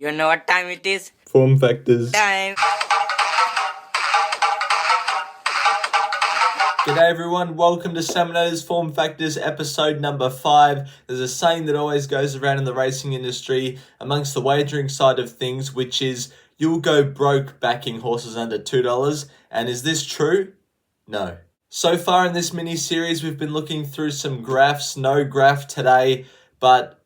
You know what time it is? Form factors. Time. G'day everyone, welcome to Saminator's Form Factors episode number 5. There's a saying that always goes around in the racing industry amongst the wagering side of things, which is you'll go broke backing horses under $2. And is this true? No. So far in this mini-series we've been looking through some graphs, no graph today, but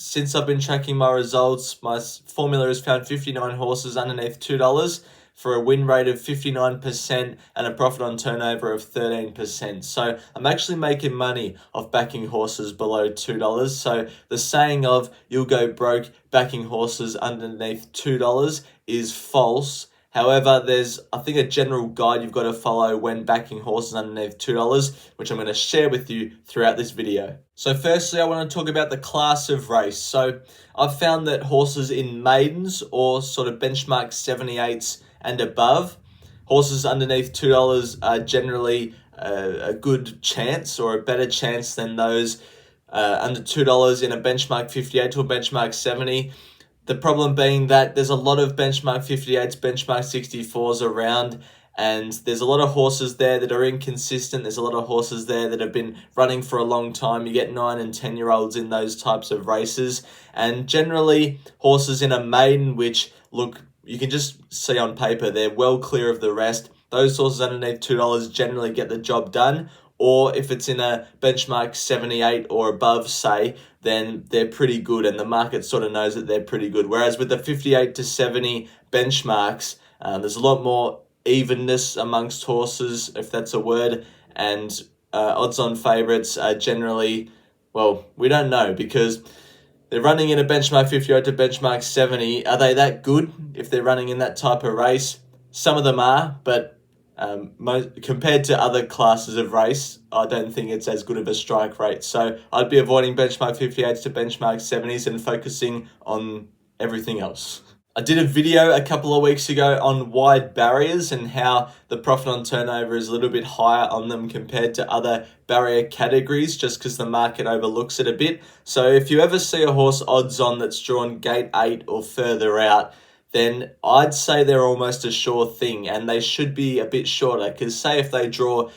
since I've been tracking my results, my formula has found 59 horses underneath $2 for a win rate of 59% and a profit on turnover of 13%. So I'm actually making money off backing horses below $2. So the saying of you'll go broke backing horses underneath $2 is false. However, there's, I think, a general guide you've got to follow when backing horses underneath $2, which I'm going to share with you throughout this video. So firstly, I want to talk about the class of race. So I've found that horses in maidens or sort of benchmark 78s and above, horses underneath $2 are generally a good chance or a better chance than those under $2 in a benchmark 58 to a benchmark 70. The problem being that there's a lot of benchmark 58s, benchmark 64s around, and there's a lot of horses there that are inconsistent. There's a lot of horses there that have been running for a long time. You get 9 and 10-year-olds in those types of races. And generally, horses in a maiden, which look, you can just see on paper, they're well clear of the rest. Those horses underneath $2 generally get the job done. Or if it's in a benchmark 78 or above, say, then they're pretty good and the market sort of knows that they're pretty good. Whereas with the 58 to 70 benchmarks, there's a lot more evenness amongst horses, if that's a word, and odds-on favourites are generally, well, we don't know because they're running in a benchmark 58 to benchmark 70. Are they that good if they're running in that type of race? Some of them are, but compared to other classes of race, I don't think it's as good of a strike rate. So I'd be avoiding benchmark 58s to benchmark 70s and focusing on everything else. I did a video a couple of weeks ago on wide barriers and how the profit on turnover is a little bit higher on them compared to other barrier categories just because the market overlooks it a bit. So if you ever see a horse odds on that's drawn gate 8 or further out, then I'd say they're almost a sure thing and they should be a bit shorter because say if they draw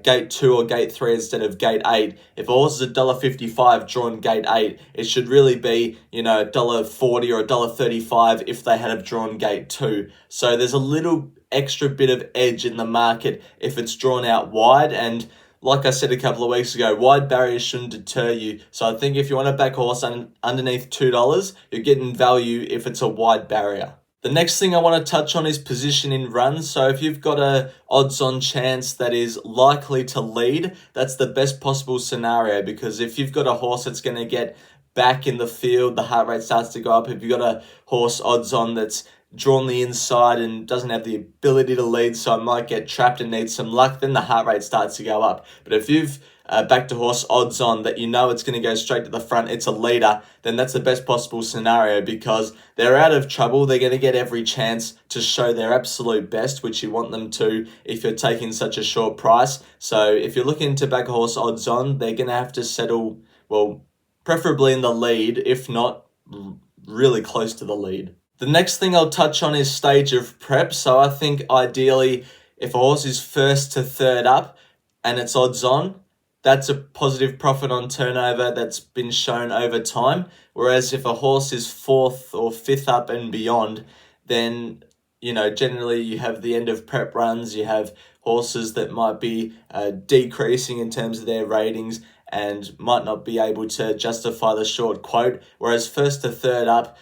gate 2 or gate 3 instead of gate 8, if a horse is $1.55 drawn gate 8, it should really be, $1.40 or $1.35 if they had have drawn gate 2. So there's a little extra bit of edge in the market if it's drawn out wide, and like I said a couple of weeks ago, wide barriers shouldn't deter you. So I think if you want to back a horse underneath $2, you're getting value if it's a wide barrier. The next thing I want to touch on is position in runs. So if you've got a odds-on chance that is likely to lead, that's the best possible scenario, because if you've got a horse that's going to get back in the field, the heart rate starts to go up. If you've got a horse odds-on that's drawn the inside and doesn't have the ability to lead, so it might get trapped and needs some luck, then the heart rate starts to go up. But if you've backed a horse odds on that you know it's going to go straight to the front, it's a leader, then that's the best possible scenario because they're out of trouble. They're going to get every chance to show their absolute best, which you want them to if you're taking such a short price. So if you're looking to back a horse odds on, they're going to have to settle, well, preferably in the lead, if not really close to the lead. The next thing I'll touch on is stage of prep. So I think ideally if a horse is first to third up and it's odds on, that's a positive profit on turnover that's been shown over time. Whereas if a horse is fourth or fifth up and beyond, then, generally you have the end of prep runs, you have horses that might be decreasing in terms of their ratings and might not be able to justify the short quote. Whereas first to third up,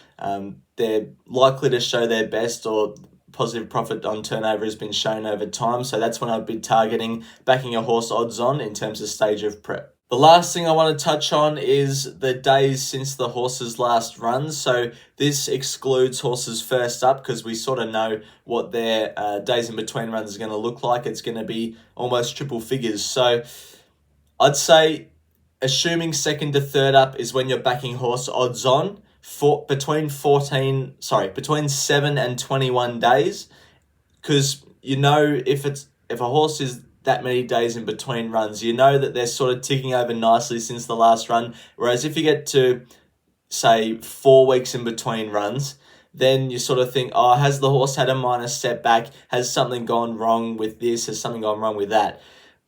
they're likely to show their best or positive profit on turnover has been shown over time. So that's when I'd be targeting backing a horse odds on in terms of stage of prep. The last thing I want to touch on is the days since the horse's last run. So this excludes horses first up because we sort of know what their days in between runs are going to look like. It's going to be almost triple figures. So I'd say assuming second to third up is when you're backing horse odds on between 7 and 21 days, because if a horse is that many days in between runs, that they're sort of ticking over nicely since the last run. Whereas if you get to say 4 weeks in between runs, then you sort of think, oh, has the horse had a minor setback? Has something gone wrong with this? Has something gone wrong with that?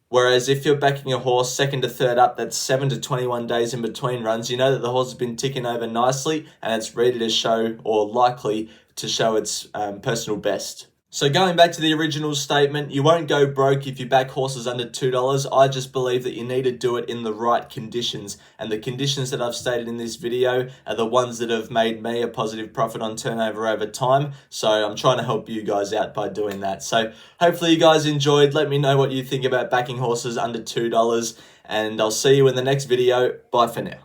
Whereas if you're backing a horse second to third up, that's 7 to 21 days in between runs, you know that the horse has been ticking over nicely and it's ready to show, or likely to show, its personal best. So going back to the original statement, you won't go broke if you back horses under $2. I just believe that you need to do it in the right conditions. And the conditions that I've stated in this video are the ones that have made me a positive profit on turnover over time. So I'm trying to help you guys out by doing that. So hopefully you guys enjoyed. Let me know what you think about backing horses under $2. And I'll see you in the next video. Bye for now.